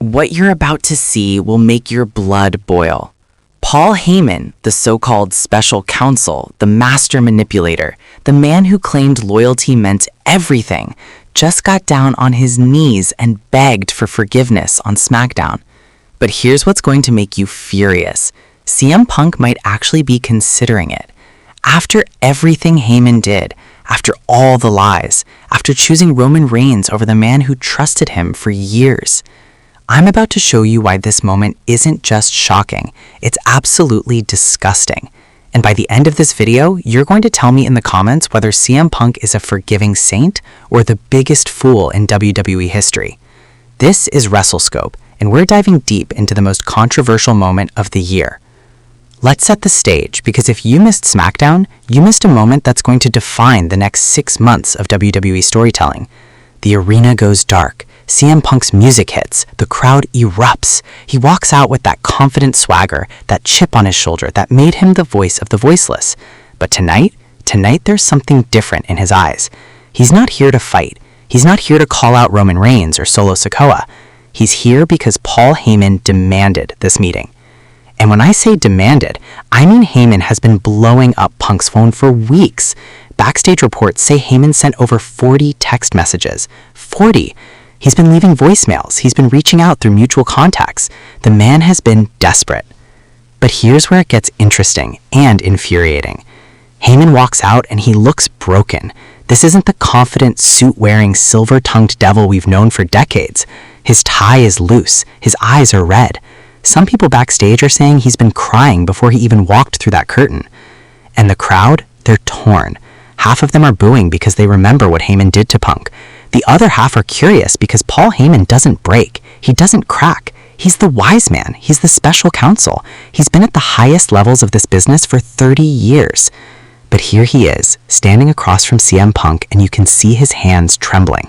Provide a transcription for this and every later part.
What you're about to see will make your blood boil. Paul Heyman, the so-called special counsel, the master manipulator, the man who claimed loyalty meant everything, just got down on his knees and begged for forgiveness on Smackdown. But here's what's going to make you furious. CM Punk might actually be considering it. After everything Heyman did, after all the lies, after choosing Roman Reigns over the man who trusted him for years. I'm about to show you why this moment isn't just shocking, it's absolutely disgusting. And by the end of this video, you're going to tell me in the comments whether CM Punk is a forgiving saint or the biggest fool in WWE history. This is Wrestle Scope, and we're diving deep into the most controversial moment of the year. Let's set the stage, because if you missed Smackdown, you missed a moment that's going to define the next 6 months of WWE storytelling. The arena goes dark. CM Punk's music hits, the crowd erupts. He walks out with that confident swagger, that chip on his shoulder that made him the voice of the voiceless. But tonight there's something different in his eyes. He's not here to fight. He's not here to call out Roman Reigns or Solo Sikoa. He's here because Paul Heyman demanded this meeting. And when I say demanded, I mean Heyman has been blowing up Punk's phone for weeks. Backstage reports say Heyman sent over 40 text messages. 40! He's been leaving voicemails. He's been reaching out through mutual contacts. The man has been desperate. But here's where it gets interesting and infuriating. Heyman walks out and he looks broken. This isn't the confident, suit-wearing, silver-tongued devil we've known for decades. His tie is loose. His eyes are red. Some people backstage are saying he's been crying before he even walked through that curtain. And the crowd, they're torn. Half of them are booing because they remember what Heyman did to Punk. The other half are curious because Paul Heyman doesn't break. He doesn't crack. He's the wise man. He's the special counsel. He's been at the highest levels of this business for 30 years. But here he is, standing across from CM Punk, and you can see his hands trembling.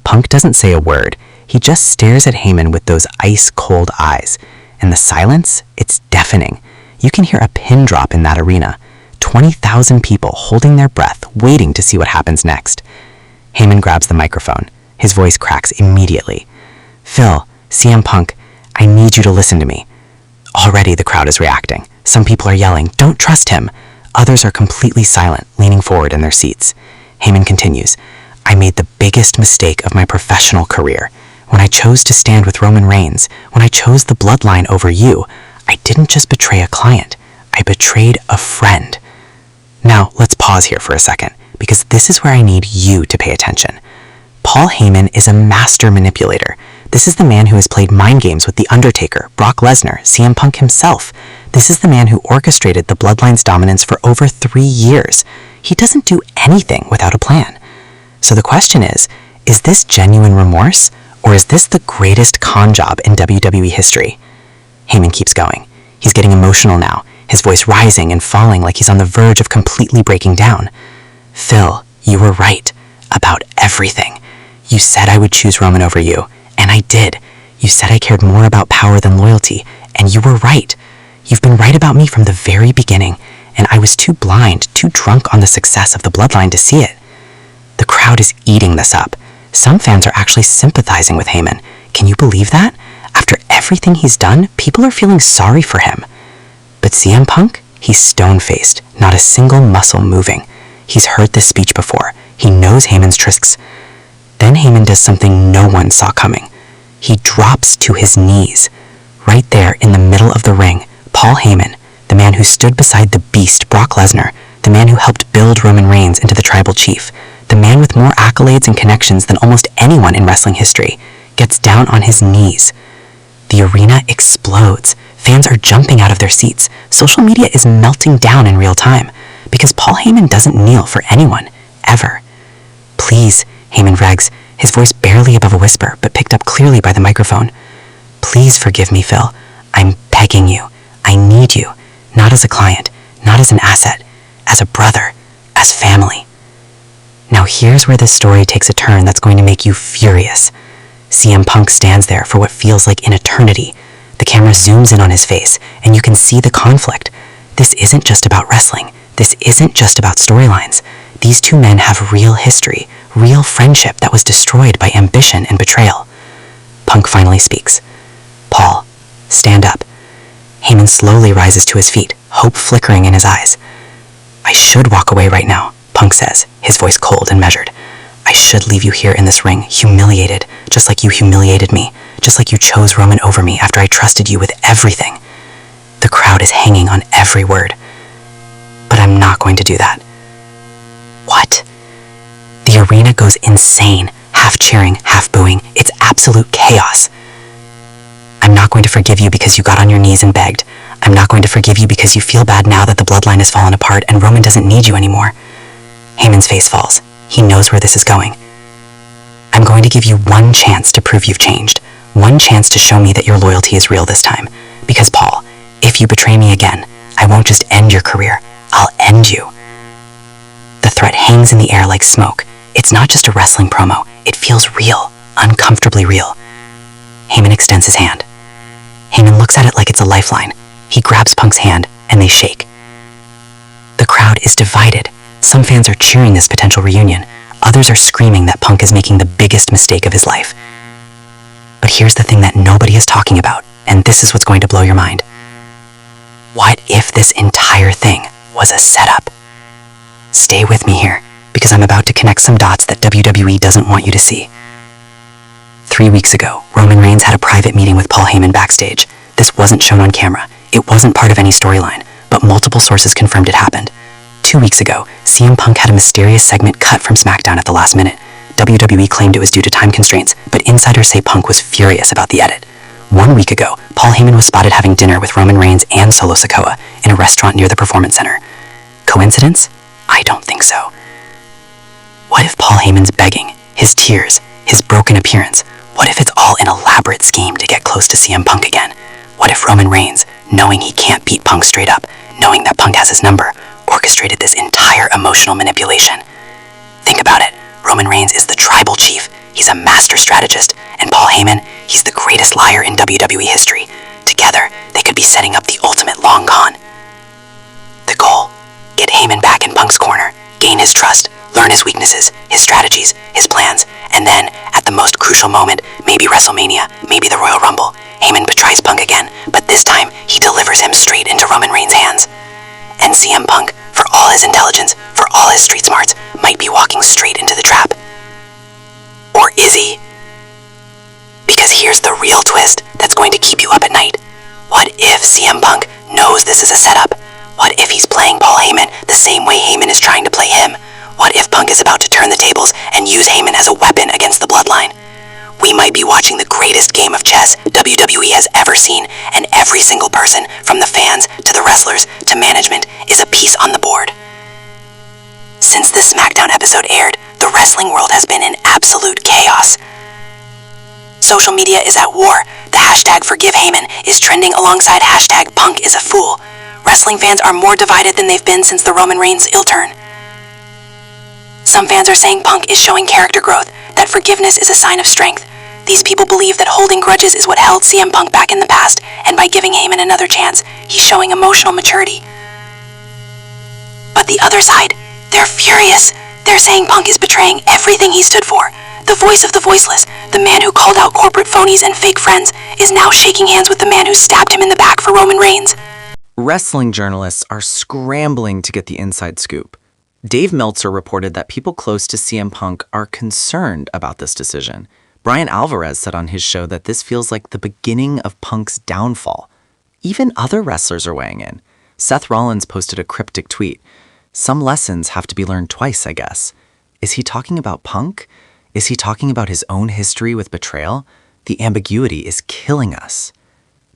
Punk doesn't say a word. He just stares at Heyman with those ice-cold eyes. And the silence, it's deafening. You can hear a pin drop in that arena. 20,000 people holding their breath, waiting to see what happens next. Heyman grabs the microphone. His voice cracks immediately. "Phil, CM Punk, I need you to listen to me." Already the crowd is reacting. Some people are yelling, "Don't trust him." Others are completely silent, leaning forward in their seats. Heyman continues, "I made the biggest mistake of my professional career. When I chose to stand with Roman Reigns, when I chose the bloodline over you, I didn't just betray a client. I betrayed a friend." Now, let's pause here for a second, because this is where I need you to pay attention. Paul Heyman is a master manipulator. This is the man who has played mind games with The Undertaker, Brock Lesnar, CM Punk himself. This is the man who orchestrated the Bloodline's dominance for over 3 years. He doesn't do anything without a plan. So the question is this genuine remorse, or is this the greatest con job in WWE history? Heyman keeps going. He's getting emotional now, his voice rising and falling like he's on the verge of completely breaking down. "Phil, you were right about everything. You said I would choose Roman over you, and I did. You said I cared more about power than loyalty, and you were right. You've been right about me from the very beginning, and I was too blind, too drunk on the success of the bloodline to see it." The crowd is eating this up. Some fans are actually sympathizing with Heyman. Can you believe that? After everything he's done, people are feeling sorry for him. But CM Punk? He's stone-faced, not a single muscle moving. He's heard this speech before. He knows Heyman's tricks. Then Heyman does something no one saw coming. He drops to his knees. Right there in the middle of the ring, Paul Heyman, the man who stood beside the beast Brock Lesnar, the man who helped build Roman Reigns into the tribal chief, the man with more accolades and connections than almost anyone in wrestling history, gets down on his knees. The arena explodes. Fans are jumping out of their seats. Social media is melting down in real time because Paul Heyman doesn't kneel for anyone, ever. "Please," Heyman brags, his voice barely above a whisper, but picked up clearly by the microphone. "Please forgive me, Phil. I'm begging you. I need you. Not as a client, not as an asset, as a brother, as family." Now here's where this story takes a turn that's going to make you furious. CM Punk stands there for what feels like an eternity. The camera zooms in on his face, and you can see the conflict. This isn't just about wrestling. This isn't just about storylines. These two men have real history, real friendship that was destroyed by ambition and betrayal. Punk finally speaks. "Paul, stand up." Heyman slowly rises to his feet, hope flickering in his eyes. "I should walk away right now," Punk says, his voice cold and measured. "I should leave you here in this ring, humiliated, just like you humiliated me, just like you chose Roman over me after I trusted you with everything." The crowd is hanging on every word. "But I'm not going to do that." What? The arena goes insane, half cheering, half booing. It's absolute chaos. "I'm not going to forgive you because you got on your knees and begged. I'm not going to forgive you because you feel bad now that the bloodline has fallen apart and Roman doesn't need you anymore." Heyman's face falls. He knows where this is going. "I'm going to give you one chance to prove you've changed. One chance to show me that your loyalty is real this time. Because, Paul, if you betray me again, I won't just end your career. I'll end you." The threat hangs in the air like smoke. It's not just a wrestling promo. It feels real, uncomfortably real. Heyman extends his hand. Heyman looks at it like it's a lifeline. He grabs Punk's hand, and they shake. The crowd is divided. Some fans are cheering this potential reunion. Others are screaming that Punk is making the biggest mistake of his life. But here's the thing that nobody is talking about, and this is what's going to blow your mind. What if this entire thing was a setup? Stay with me here, because I'm about to connect some dots that WWE doesn't want you to see. 3 weeks ago, Roman Reigns had a private meeting with Paul Heyman backstage. This wasn't shown on camera. It wasn't part of any storyline, but multiple sources confirmed it happened. 2 weeks ago, CM Punk had a mysterious segment cut from Smackdown at the last minute. WWE claimed it was due to time constraints, but insiders say Punk was furious about the edit. 1 week ago, Paul Heyman was spotted having dinner with Roman Reigns and Solo Sikoa in a restaurant near the Performance Center. Coincidence? I don't think so. What if Paul Heyman's begging, his tears, his broken appearance, what if it's all an elaborate scheme to get close to CM Punk again? What if Roman Reigns, knowing he can't beat Punk straight up, knowing that Punk has his number, orchestrated this entire emotional manipulation? Think about it. Roman Reigns is the tribal chief. He's a master strategist. And Paul Heyman, he's the greatest liar in WWE history. Together, they could be setting up the ultimate long con. The goal: get Heyman back in Punk's corner, gain his trust, learn his weaknesses, his strategies, his plans, and then, at the most crucial moment, maybe WrestleMania, maybe the Royal Rumble, Heyman betrays Punk again, but this time, he delivers him straight into Roman Reigns' hands. And CM Punk, for all his intelligence, for all his street smarts, might be walking straight into the trap. Or is he? Because here's the real twist that's going to keep you up at night. What if CM Punk knows this is a setup? What if he's playing Paul Heyman the same way Heyman is trying to play him? What if Punk is about to turn the tables and use Heyman as a weapon against the bloodline? We might be watching the greatest game of chess WWE has ever seen, and every single person, from the fans to the wrestlers to management, is a piece on the board. Since this Smackdown episode aired, the wrestling world has been in absolute chaos. Social media is at war. The hashtag #ForgiveHeyman is trending alongside hashtag #PunkIsAFool. Wrestling fans are more divided than they've been since the Roman Reigns heel turn. Some fans are saying Punk is showing character growth, that forgiveness is a sign of strength. These people believe that holding grudges is what held CM Punk back in the past, and by giving Heyman another chance, he's showing emotional maturity. But the other side, they're furious. They're saying Punk is betraying everything he stood for. The voice of the voiceless, the man who called out corporate phonies and fake friends, is now shaking hands with the man who stabbed him in the back for Roman Reigns. Wrestling journalists are scrambling to get the inside scoop. Dave Meltzer reported that people close to CM Punk are concerned about this decision. Brian Alvarez said on his show that this feels like the beginning of Punk's downfall. Even other wrestlers are weighing in. Seth Rollins posted a cryptic tweet. Some lessons have to be learned twice, I guess. Is he talking about Punk? Is he talking about his own history with betrayal? The ambiguity is killing us.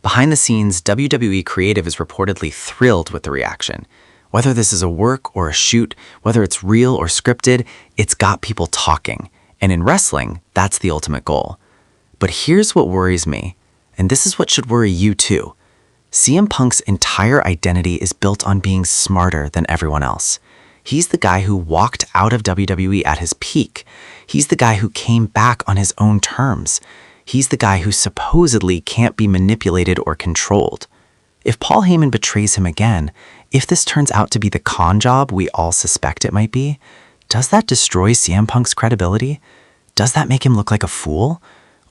Behind the scenes, WWE Creative is reportedly thrilled with the reaction. Whether this is a work or a shoot, whether it's real or scripted, it's got people talking. And in wrestling, that's the ultimate goal. But here's what worries me, and this is what should worry you too. CM Punk's entire identity is built on being smarter than everyone else. He's the guy who walked out of WWE at his peak. He's the guy who came back on his own terms. He's the guy who supposedly can't be manipulated or controlled. If Paul Heyman betrays him again, if this turns out to be the con job we all suspect it might be, does that destroy CM Punk's credibility? Does that make him look like a fool?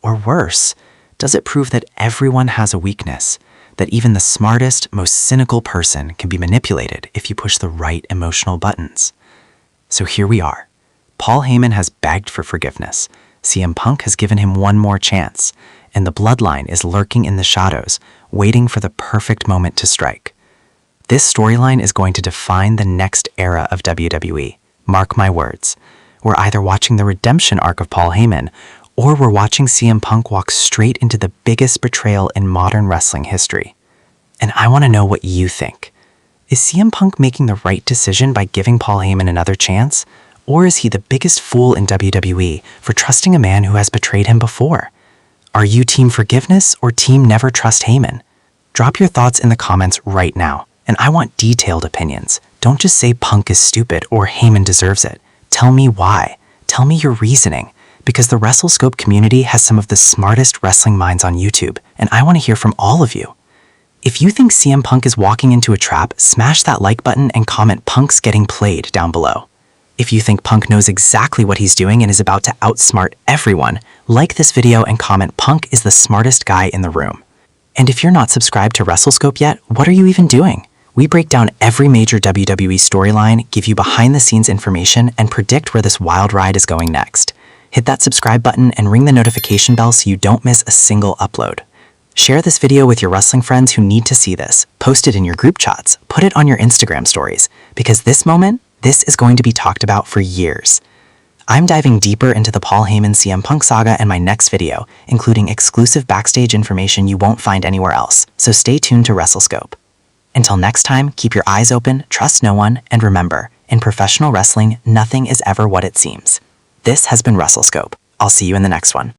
Or worse, Does it prove that everyone has a weakness? That even the smartest, most cynical person can be manipulated if you push the right emotional buttons? So here we are. Paul Heyman has begged for forgiveness. CM Punk has given him one more chance. And the bloodline is lurking in the shadows, waiting for the perfect moment to strike. This storyline is going to define the next era of WWE. Mark my words. We're either watching the redemption arc of Paul Heyman, or we're watching CM Punk walk straight into the biggest betrayal in modern wrestling history. And I want to know what you think. Is CM Punk making the right decision by giving Paul Heyman another chance? Or is he the biggest fool in WWE for trusting a man who has betrayed him before? Are you team forgiveness or team never trust Heyman? Drop your thoughts in the comments right now, and I want detailed opinions. Don't just say Punk is stupid or Heyman deserves it. Tell me why. Tell me your reasoning, because the Wrestle Scope community has some of the smartest wrestling minds on YouTube, and I want to hear from all of you. If you think CM Punk is walking into a trap, smash that like button and comment Punk's getting played down below. If you think Punk knows exactly what he's doing and is about to outsmart everyone, like this video and comment Punk is the smartest guy in the room. And if you're not subscribed to Wrestle Scope yet, what are you even doing? We break down every major WWE storyline, give you behind-the-scenes information, and predict where this wild ride is going next. Hit that subscribe button and ring the notification bell so you don't miss a single upload. Share this video with your wrestling friends who need to see this. Post it in your group chats. Put it on your Instagram stories. Because this is going to be talked about for years. I'm diving deeper into the Paul Heyman CM Punk saga in my next video, including exclusive backstage information you won't find anywhere else, so stay tuned to Wrestle Scope. Until next time, keep your eyes open, trust no one, and remember, in professional wrestling, nothing is ever what it seems. This has been Wrestle Scope. I'll see you in the next one.